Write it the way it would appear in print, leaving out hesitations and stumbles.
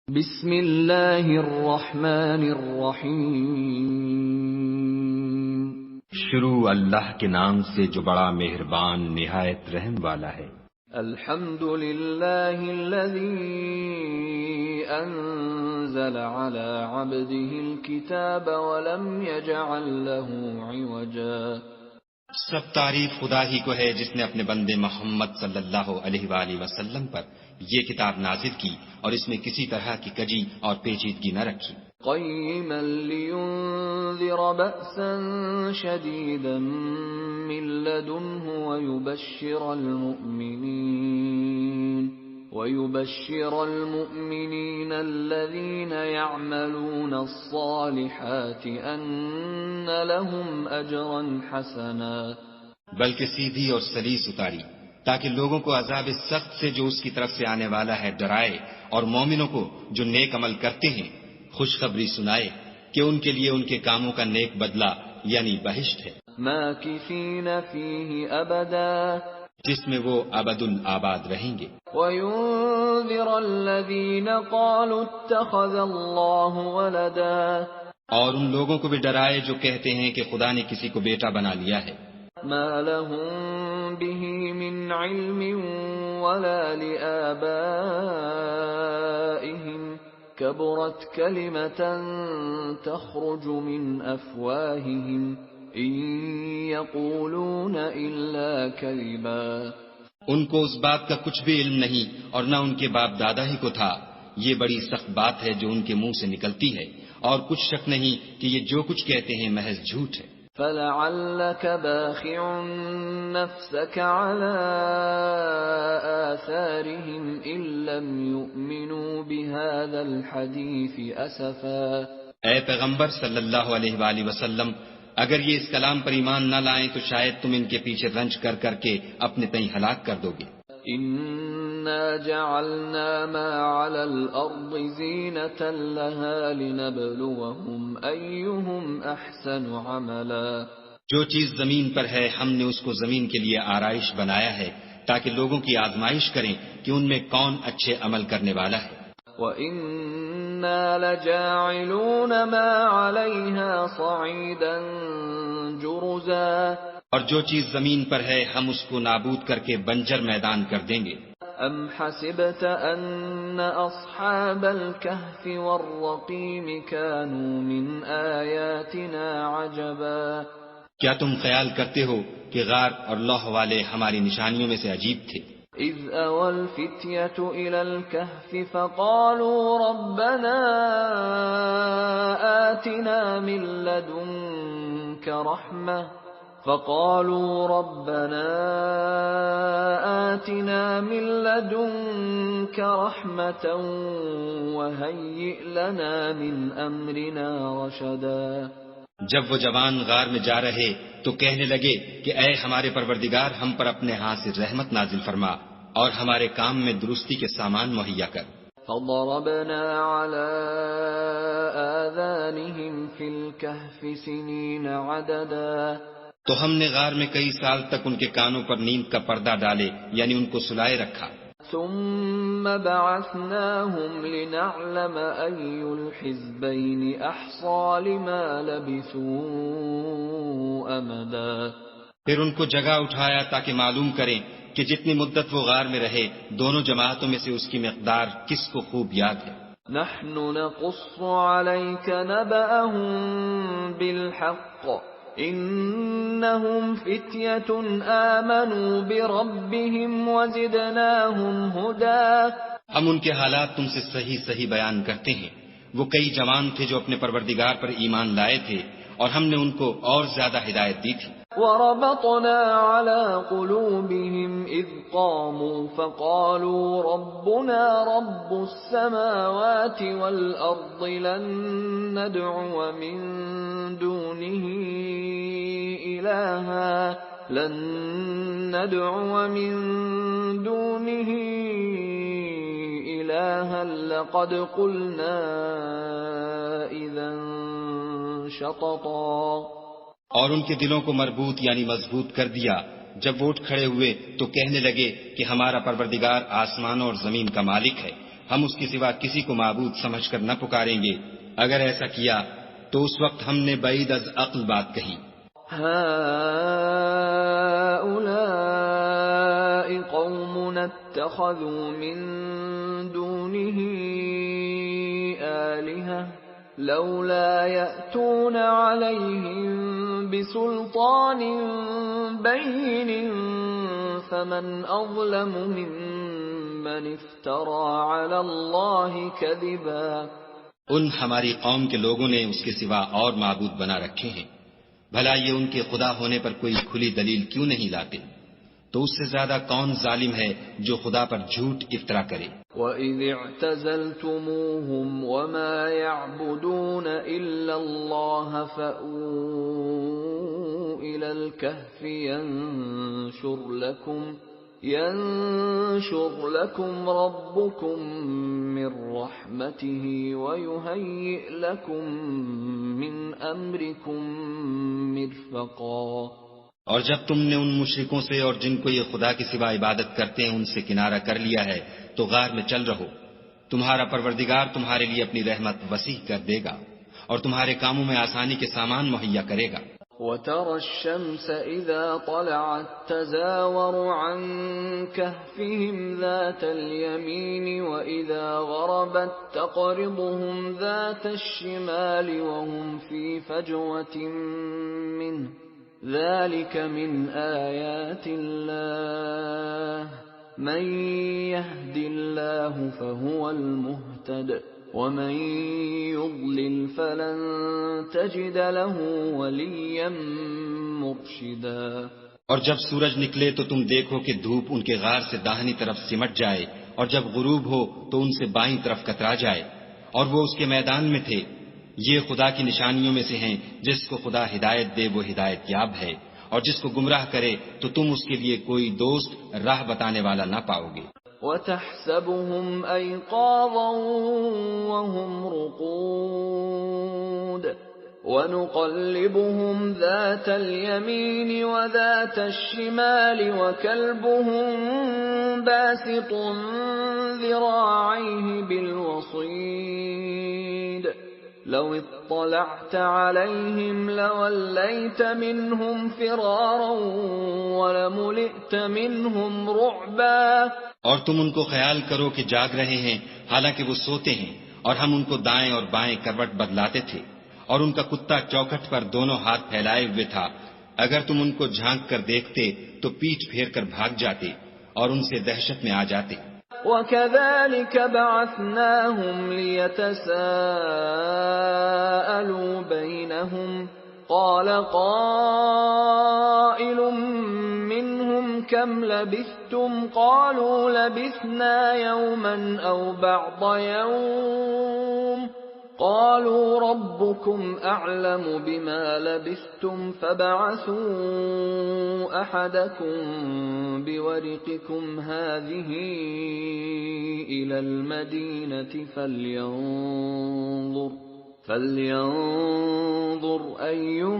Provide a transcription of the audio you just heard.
بسم اللہ الرحمن الرحیم۔ شروع اللہ کے نام سے جو بڑا مہربان نہایت رحم والا ہے۔ الحمد للہ الذی انزل علی عبده الكتاب ولم يجعل له عوجا۔ سب تعریف خدا ہی کو ہے جس نے اپنے بندے محمد صلی اللہ علیہ وآلہ وسلم پر یہ کتاب نازل کی اور اس میں کسی طرح کی کجی اور پیچیدگی نہ رکھی۔ قیما لینذر بأسا شدیدا من لدنہ ويبشر المؤمنين الذين يعملون الصالحات أن لهم أجرا حسنا۔ بلکہ سیدھی اور سلیس اتاری تاکہ لوگوں کو عذاب سخت سے جو اس کی طرف سے آنے والا ہے ڈرائے، اور مومنوں کو جو نیک عمل کرتے ہیں خوشخبری سنائے کہ ان کے لیے ان کے کاموں کا نیک بدلہ یعنی بہشت ہے، ماکثین فیہ ابدا، جس میں وہ ابد الآباد رہیں گے۔ وَيُنذِرَ الَّذِينَ قَالُوا اتَّخَذَ اللَّهُ وَلَدًا، اور ان لوگوں کو بھی ڈرائے جو کہتے ہیں کہ خدا نے کسی کو بیٹا بنا لیا ہے۔ مَا لَهُم بِهِ مِنْ عِلْمٍ وَلَا لِآبَائِهِمْ كَبُرَتْ كَلِمَةً تَخْرُجُ مِنْ أَفْوَاهِهِمْ إِن يَقُولُونَ إِلَّا كَذِبًا۔ ان کو اس بات کا کچھ بھی علم نہیں اور نہ ان کے باپ دادا ہی کو تھا۔ یہ بڑی سخت بات ہے جو ان کے منہ سے نکلتی ہے، اور کچھ شک نہیں کہ یہ جو کچھ کہتے ہیں محض جھوٹ ہے۔ فَلَعَلَّكَ بَاخِعٌ نَفْسَكَ عَلَىٰ آثَارِهِمْ إِن لَّمْ يُؤْمِنُوا بِهَٰذَا الْحَدِيثِ أَسَفًا۔ اے پیغمبر صلی اللہ علیہ وآلہ وسلم، اگر یہ اس کلام پر ایمان نہ لائیں تو شاید تم ان کے پیچھے رنج کر کر کے اپنے تئیں ہلاک کر دو گے۔ اِنَّا جَعَلْنَا مَا عَلَى الْأَرْضِ زِينَةً لَهَا لِنَبْلُوَهُمْ أَيُّهُمْ أَحْسَنُ عَمَلًا۔ جو چیز زمین پر ہے ہم نے اس کو زمین کے لیے آرائش بنایا ہے تاکہ لوگوں کی آزمائش کریں کہ ان میں کون اچھے عمل کرنے والا ہے۔ وَإِنَّا لَجَاعِلُونَ مَا عَلَيْهَا صَعِيدًا جُرُزًا، اور جو چیز زمین پر ہے ہم اس کو نابود کر کے بنجر میدان کر دیں گے۔ ام حسبت ان اصحاب الكهف والرقیم كانوا من آیاتنا عجبا، کیا تم خیال کرتے ہو کہ غار اور لوح والے ہماری نشانیوں میں سے عجیب تھے؟ اذ اوى الفتية الى الكهف فقالوا ربنا آتنا من لدنك رحمة وهيئ لنا من امرنا رشدا۔ جب وہ جوان غار میں جا رہے تو کہنے لگے کہ اے ہمارے پروردگار، ہم پر اپنے ہاتھ سے رحمت نازل فرما اور ہمارے کام میں درستی کے سامان مہیا کر۔ فضربنا على آذانهم في الكهف سنين عددا، تو ہم نے غار میں کئی سال تک ان کے کانوں پر نیند کا پردہ ڈالے یعنی ان کو سلائے رکھا۔ ثم بعثناهم لنعلم أي الحزبين أحصى لما لبثوا أمدا، پھر ان کو جگہ اٹھایا تاکہ معلوم کریں کہ جتنی مدت وہ غار میں رہے دونوں جماعتوں میں سے اس کی مقدار کس کو خوب یاد ہے۔ نحن نقص عليك نبأهم بالحق انہم فتیۃ آمنوا بربهم وزدناهم ہدی، ہم ان کے حالات تم سے صحیح صحیح بیان کرتے ہیں۔ وہ کئی جوان تھے جو اپنے پروردگار پر ایمان لائے تھے اور ہم نے ان کو اور زیادہ ہدایت دی تھی۔ وربطنا على قلوبهم اذ قاموا فقالوا ربنا رب السماوات والارض لن ندعو من دونه إلها لقد قلنا إذا شططا۔ اور ان کے دلوں کو مربوط یعنی مضبوط کر دیا جب وہ اٹھ کھڑے ہوئے تو کہنے لگے کہ ہمارا پروردگار آسمانوں اور زمین کا مالک ہے، ہم اس کے سوا کسی کو معبود سمجھ کر نہ پکاریں گے. اگر ایسا کیا تو اس وقت ہم نے بعید از عقل بات کہی. هؤلاء قوم اتخذوا من دونه آلهة لولا يأتون عليهم بسلطان بين فمن أظلم ممن افترى على الله كذبا. ان ہماری قوم کے لوگوں نے اس کے سوا اور معبود بنا رکھے ہیں. بھلا یہ ان کے خدا ہونے پر کوئی کھلی دلیل کیوں نہیں لاتے؟ تو اس سے زیادہ کون ظالم ہے جو خدا پر جھوٹ افطرا کرے. وَإِذِ اعْتَزَلْتُمُوهُمْ وَمَا يَعْبُدُونَ إِلَّا اللَّهَ فَأْوُوا إِلَى الْكَهْفِ ينشر لكم ربكم من رحمته ويهيئ لكم من أمركم مرفقا. اور جب تم نے ان مشرکوں سے اور جن کو یہ خدا کے سوا عبادت کرتے ہیں ان سے کنارہ کر لیا ہے تو غار میں چل رہو. تمہارا پروردگار تمہارے لیے اپنی رحمت وسیع کر دے گا اور تمہارے کاموں میں آسانی کے سامان مہیا کرے گا. وَتَرَى الشَّمْسَ إِذَا طَلَعَتْ تَزَاوَرُ عَنْ كَهْفِهِمْ ذَاتَ الْيَمِينِ وَإِذَا غَرَبَتْ تَقْرِضُهُمْ ذَاتَ الشِّمَالِ وَهُمْ فِي فَجْوَةٍ مِّنْهُ ذَلِكَ مِنْ آيَاتِ اللَّهِ مَنْ يَهْدِ اللَّهُ فَهُوَ الْمُهْتَدِ وَمَن يُضْلِلْ فَلَن تَجِدَ لَهُ وَلِيًّا مُرْشِدًا. اور جب سورج نکلے تو تم دیکھو کہ دھوپ ان کے غار سے داہنی طرف سمٹ جائے اور جب غروب ہو تو ان سے بائیں طرف کترا جائے اور وہ اس کے میدان میں تھے. یہ خدا کی نشانیوں میں سے ہیں. جس کو خدا ہدایت دے وہ ہدایت یاب ہے اور جس کو گمراہ کرے تو تم اس کے لیے کوئی دوست راہ بتانے والا نہ پاؤ گے. وَتَحْسَبُهُمْ أَيْقَاظًا وَهُمْ رُقُودٌ وَنُقَلِّبُهُمْ ذَاتَ الْيَمِينِ وَذَاتَ الشِّمَالِ وَكَلْبُهُمْ بَاسِطٌ ذِرَاعَيْهِ بِالْوَصِيدِ لَوِ اطَّلَعْتَ عَلَيْهِمْ لَوَلَّيْتَ مِنْهُمْ فِرَارًا وَلَمُلِئْتَ مِنْهُمْ رُعْبًا. اور تم ان کو خیال کرو کہ جاگ رہے ہیں حالانکہ وہ سوتے ہیں اور ہم ان کو دائیں اور بائیں کروٹ بدلاتے تھے اور ان کا کتا چوکھٹ پر دونوں ہاتھ پھیلائے ہوئے تھا. اگر تم ان کو جھانک کر دیکھتے تو پیٹھ پھیر کر بھاگ جاتے اور ان سے دہشت میں آ جاتے. وَكَذَلِكَ بَعَثْنَاهُمْ لِيَتَسَاءَلُوا بَيْنَهُمْ قَالَ قَائِلٌ مِّنْهُمْ كَمْ لَبِثْتُمْ قَالُوا لَبِثْنَا يَوْمًا أَوْ بَعْضَ يَوْمٍ قَالُوا رَبُّكُمْ أَعْلَمُ بِمَا لَبِثْتُمْ فَابْعَثُوا أَحَدَكُمْ بِوَرِقِكُمْ هَٰذِهِ إِلَى الْمَدِينَةِ فَلْيَنظُرْ أَيُّهَا